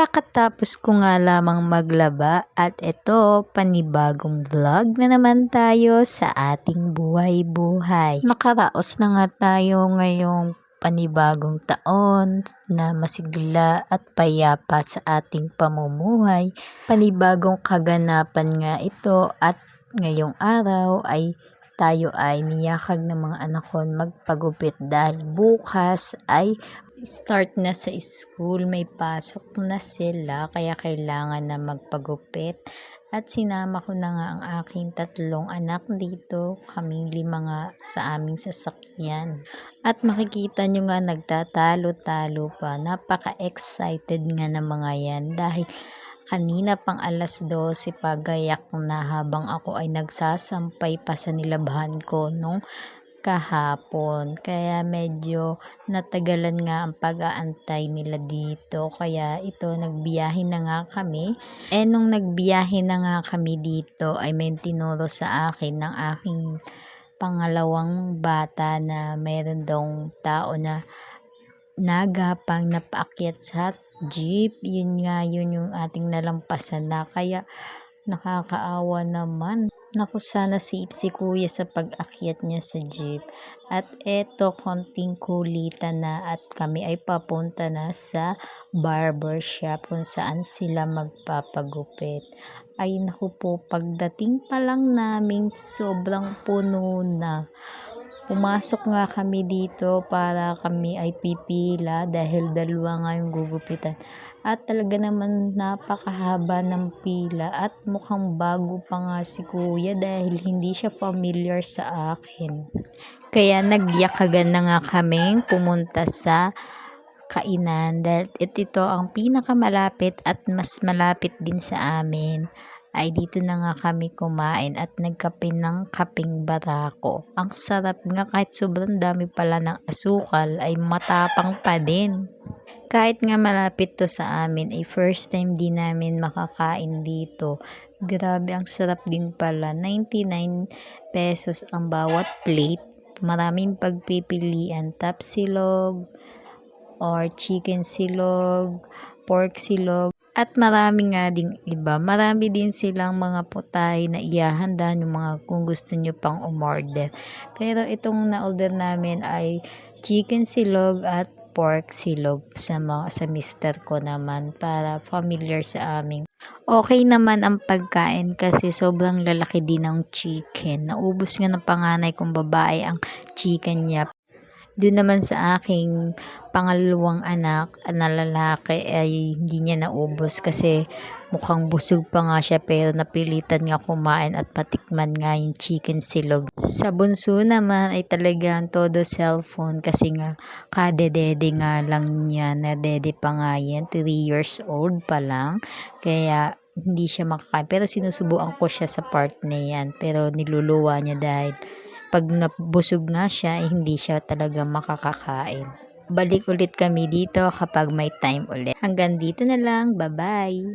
Kakatapos ko nga lamang maglaba at ito, panibagong vlog na naman tayo sa ating buhay-buhay. Makaraos na nga tayo ngayong panibagong taon na masigla at payapa sa ating pamumuhay. Panibagong kaganapan nga ito at ngayong araw ay tayo ay niyakag ng mga anak ko magpagupit dahil bukas ay start na sa school, may pasok na sila kaya kailangan na magpagupit. At sinama ko na nga ang aking 3 anak dito, kaming 5 nga sa aming sasakyan. At makikita nyo nga nagtatalo-talo pa, napaka-excited nga ng mga yan dahil kanina pang 12:00 pagayak na habang ako ay nagsasampay pa sa nilabahan ko nung kahapon. Kaya medyo natagalan nga ang pag-aantay nila dito. Kaya ito, nagbiyahe na nga kami. Nung nagbiyahe na nga kami dito ay may tinuro sa akin ng aking pangalawang bata na mayroon daw tao na nagapang napaakyat sa jeep. Yun yung ating nalampasan na. Kaya nakakaawa naman. Naku, sana safe si kuya sa pag-akyat niya sa jeep. At eto, konting kulitan na at kami ay papunta na sa barber shop kung saan sila magpapagupit. Ay naku po, pagdating pa lang namin sobrang puno na. Pumasok nga kami dito para kami ay pipila dahil 2 nga yung gugupitan. At talaga naman napakahaba ng pila at mukhang bago pa nga si kuya dahil hindi siya familiar sa akin. Kaya nagyakagan na nga kaming pumunta sa kainan dahil ito ang pinakamalapit at mas malapit din sa amin. Ay dito na nga kami kumain at nagkape ng kapeng barako. Ang sarap nga kahit sobrang dami pala ng asukal ay matapang pa din. Kahit nga malapit to sa amin ay first time din namin makakain dito. Grabe, ang sarap din pala. 99 pesos ang bawat plate. Maraming pagpipilian. Tapsilog or chicken silog, pork silog. At marami nga ding iba. Marami din silang mga putahe na ihahanda yung mga kung gusto nyo pang umorder. Pero itong na-order namin ay chicken silog at pork silog sa mister ko naman para familiar sa amin. Okay naman ang pagkain kasi sobrang lalaki din ng chicken. Naubos nga ng panganay kong babae ang chicken niya. Doon naman sa aking pangalawang anak na lalaki ay hindi niya naubos kasi mukhang busog pa nga siya pero napilitan nga kumain at patikman nga yung chicken silog. Sa bunso naman ay talagang todo cellphone kasi nga kadedede nga lang niya, na dede pa nga yan, 3 years old pa lang. Kaya hindi siya makakain pero sinusubuan ko siya sa part na yan pero niluluwa niya dahil pag nabusog nga siya, hindi siya talaga makakakain. Balik ulit kami dito kapag may time ulit. Hanggang dito na lang. Bye-bye!